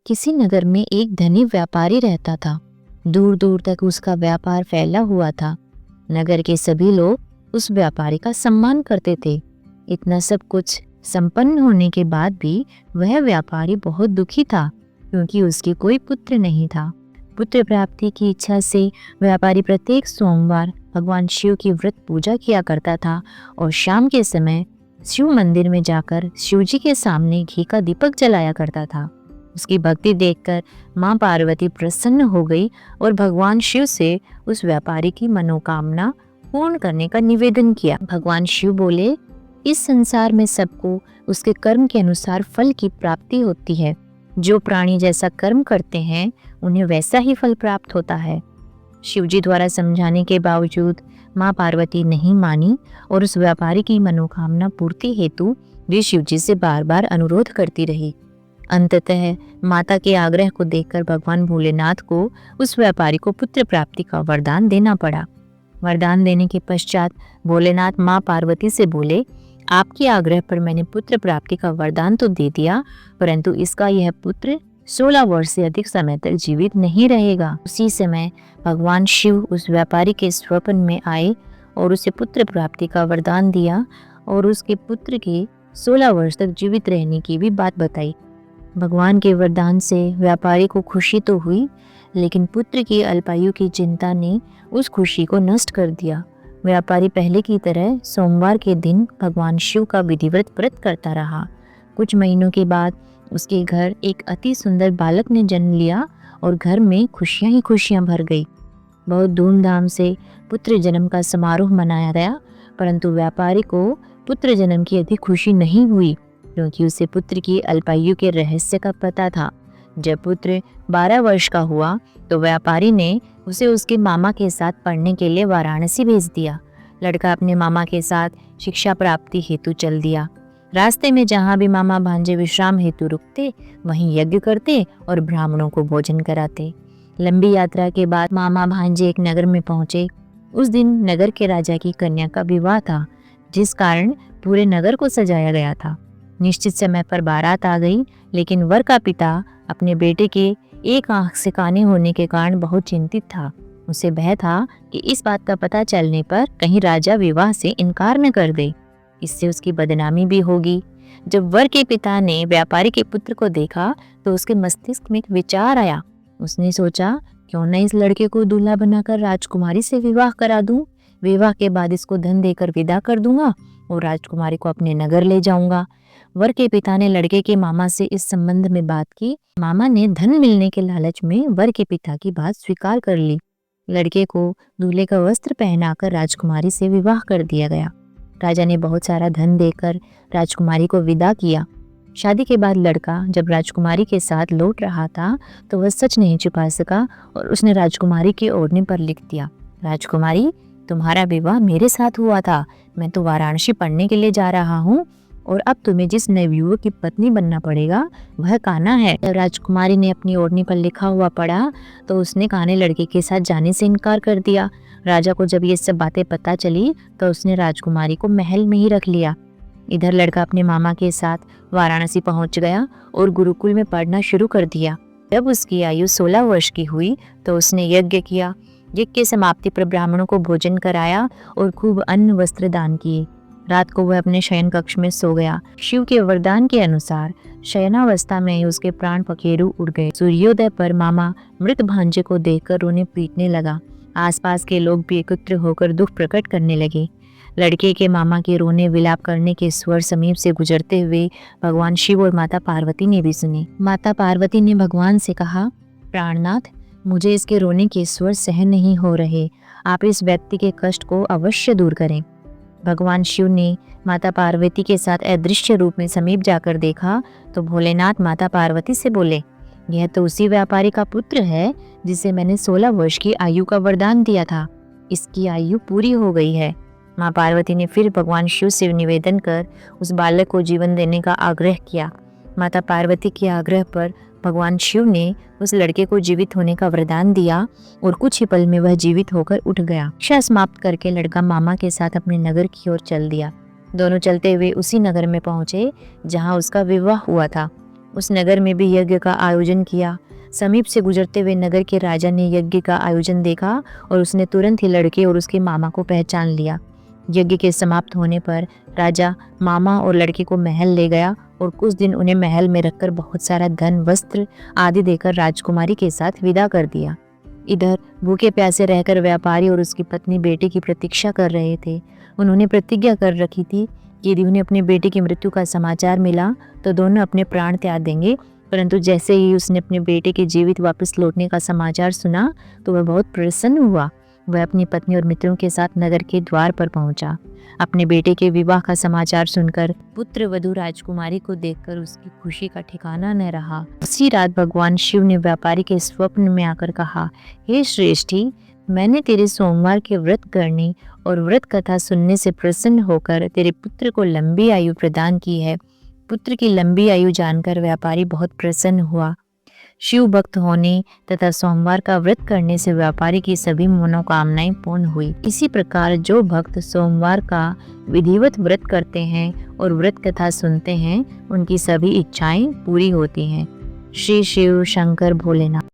किसी नगर में एक धनी व्यापारी रहता था। दूर दूर तक उसका व्यापार फैला हुआ था। नगर के सभी लोग उस व्यापारी का सम्मान करते थे। इतना सब कुछ संपन्न होने के बाद भी वह व्यापारी बहुत दुखी था, क्योंकि उसके कोई पुत्र नहीं था। पुत्र प्राप्ति की इच्छा से व्यापारी प्रत्येक सोमवार भगवान शिव की व्रत पूजा किया करता था और शाम के समय शिव मंदिर में जाकर शिव जी के सामने घी का दीपक जलाया करता था। उसकी भक्ति देखकर मां पार्वती प्रसन्न हो गई और भगवान शिव से उस व्यापारी की मनोकामना पूर्ण करने का निवेदन किया। भगवान शिव बोले, इस संसार में सबको उसके कर्म के अनुसार फल की प्राप्ति होती है। जो प्राणी जैसा कर्म करते हैं उन्हें वैसा ही फल प्राप्त होता है। शिव जी द्वारा समझाने के बावजूद मां पार्वती नहीं मानी और उस व्यापारी की मनोकामना पूर्ति हेतु वे शिव जी से बार बार अनुरोध करती रही। अंततः माता के आग्रह को देखकर भगवान भोलेनाथ को उस व्यापारी को पुत्र प्राप्ति का वरदान देना पड़ा। वरदान देने के पश्चात भोलेनाथ मां पार्वती से बोले, आपके आग्रह पर मैंने पुत्र प्राप्ति का वरदान तो दे दिया, परंतु इसका यह पुत्र 16 वर्ष से अधिक समय तक जीवित नहीं रहेगा। उसी समय भगवान शिव उस व्यापारी के स्वप्न में आए और उसे पुत्र प्राप्ति का वरदान दिया और उसके पुत्र के 16 वर्ष तक जीवित रहने की भी बात बताई। भगवान के वरदान से व्यापारी को खुशी तो हुई, लेकिन पुत्र की अल्पायु की चिंता ने उस खुशी को नष्ट कर दिया। व्यापारी पहले की तरह सोमवार के दिन भगवान शिव का विधिवत व्रत करता रहा। कुछ महीनों के बाद उसके घर एक अति सुंदर बालक ने जन्म लिया और घर में खुशियां ही खुशियां भर गई। बहुत धूमधाम से पुत्र जन्म का समारोह मनाया गया, परंतु व्यापारी को पुत्र जन्म की अधिक खुशी नहीं हुई, क्योंकि उसे पुत्र की अल्पायु के रहस्य का पता था। जब पुत्र 12 वर्ष का हुआ तो व्यापारी ने उसे उसके मामा के साथ पढ़ने के लिए वाराणसी भेज दिया। लड़का अपने मामा के साथ शिक्षा प्राप्ति हेतु चल दिया। रास्ते में जहाँ भी मामा भांजे विश्राम हेतु रुकते, वहीं यज्ञ करते और ब्राह्मणों को भोजन कराते। लंबी यात्रा के बाद मामा भांजे एक नगर में पहुंचे। उस दिन नगर के राजा की कन्या का विवाह था, जिस कारण पूरे नगर को सजाया गया था। निश्चित समय पर बारात आ गई, लेकिन वर का पिता अपने बेटे के एक आंख से काने होने के कारण बहुत चिंतित था। उसे भय था कि इस बात का पता चलने पर कहीं राजा विवाह से इनकार न कर दे, इससे उसकी बदनामी भी होगी। जब वर के पिता ने व्यापारी के पुत्र को देखा तो उसके मस्तिष्क में एक विचार आया। उसने सोचा, क्यों न इस लड़के को दूल्हा बनाकर राजकुमारी से विवाह करा दूं। विवाह के बाद इसको धन देकर विदा कर दूंगा और राजकुमारी को अपने नगर ले जाऊंगा। वर के पिता ने लड़के के मामा से इस संबंध में बात की। मामा ने धन मिलने के लालच में वर के पिता की बात स्वीकार कर ली। लड़के को दूल्हे का वस्त्र पहनाकर राजकुमारी से विवाह कर दिया गया। राजा ने बहुत सारा धन देकर राजकुमारी को विदा किया। शादी के बाद लड़का जब राजकुमारी के साथ लौट रहा था तो वह सच नहीं छुपा सका और उसने राजकुमारी के ओढ़ने पर लिख दिया, राजकुमारी, तुम्हारा विवाह मेरे साथ हुआ था। मैं तो वाराणसी पढ़ने के लिए जा रहा हूँ और अब तुम्हें जिस नवयुवक की पत्नी बनना पड़ेगा वह कान्हा है। जब राजकुमारी ने अपनी ओढ़नी पर लिखा हुआ पढ़ा तो उसने कान्हे लड़के के साथ जाने से इनकार कर दिया। राजा को जब ये सब बातें पता चली तो उसने राजकुमारी को महल में ही रख लिया। इधर लड़का अपने मामा के साथ वाराणसी पहुंच गया और गुरुकुल में पढ़ना शुरू कर दिया। जब उसकी आयु 16 वर्ष की हुई तो उसने यज्ञ किया। यज्ञ की समाप्ति पर ब्राह्मणों को भोजन कराया और खूब अन्न वस्त्र दान किए। रात को वह अपने शयन कक्ष में सो गया। शिव के वरदान के अनुसार शयनावस्था में ही उसके प्राण पखेरु उड़ गए। सूर्योदय पर मामा मृत भांजे को देखकर रोने पीटने लगा। आसपास के लोग भी एकत्र होकर दुख प्रकट करने लगे। लड़के के मामा के रोने विलाप करने के स्वर समीप से गुजरते हुए भगवान शिव और माता पार्वती ने भी सुने। माता पार्वती ने भगवान से कहा, प्राणनाथ, मुझे इसके रोने के स्वर सहन नहीं हो रहे। आप इस व्यक्ति के कष्ट को अवश्य दूर करें। भगवान शिव ने माता पार्वती के साथ अदृश्य रूप में समीप जाकर देखा तो भोलेनाथ माता पार्वती से बोले, यह तो उसी व्यापारी का पुत्र है जिसे मैंने 16 वर्ष की आयु का वरदान दिया था। इसकी आयु पूरी हो गई है। माँ पार्वती ने फिर भगवान शिव से निवेदन कर उस बालक को जीवन देने का आग्रह किया। माता पार्वती के आग्रह पर भगवान शिव ने उस लड़के को जीवित होने का वरदान दिया और कुछ ही पल में वह जीवित होकर उठ गया। शिक्षा समाप्त करके लड़का मामा के साथ अपने नगर की ओर चल दिया। दोनों चलते हुए उसी नगर में पहुंचे जहां उसका विवाह हुआ था। उस नगर में भी यज्ञ का आयोजन किया। समीप से गुजरते हुए नगर के राजा ने यज्ञ का आयोजन देखा और उसने तुरंत ही लड़के और उसके मामा को पहचान लिया। यज्ञ के समाप्त होने पर राजा मामा और लड़के को महल ले गया और कुछ दिन उन्हें महल में रखकर बहुत सारा धन, वस्त्र आदि देकर राजकुमारी के साथ विदा कर दिया। इधर भूखे प्यासे रहकर व्यापारी और उसकी पत्नी बेटे की प्रतीक्षा कर रहे थे। उन्होंने प्रतिज्ञा कर रखी थी कि यदि उन्हें अपने बेटे की मृत्यु का समाचार मिला तो दोनों अपने प्राण त्याग देंगे। परंतु जैसे ही उसने अपने बेटे के जीवित वापस लौटने का समाचार सुना तो वह बहुत प्रसन्न हुआ। वह अपनी पत्नी और मित्रों के साथ नगर के द्वार पर पहुंचा। अपने बेटे के विवाह का समाचार सुनकर पुत्र वधू राजकुमारी को देखकर उसकी खुशी का ठिकाना न रहा। उसी रात भगवान शिव ने व्यापारी के स्वप्न में आकर कहा, हे श्रेष्ठी, मैंने तेरे सोमवार के व्रत करने और व्रत कथा सुनने से प्रसन्न होकर तेरे पुत्र को लंबी आयु प्रदान की है। पुत्र की लंबी आयु जानकर व्यापारी बहुत प्रसन्न हुआ। शिव भक्त होने तथा सोमवार का व्रत करने से व्यापारी की सभी मनोकामनाएं पूर्ण हुई। इसी प्रकार जो भक्त सोमवार का विधिवत व्रत करते हैं और व्रत कथा सुनते हैं, उनकी सभी इच्छाएं पूरी होती हैं। श्री शिव शंकर भोलेनाथ।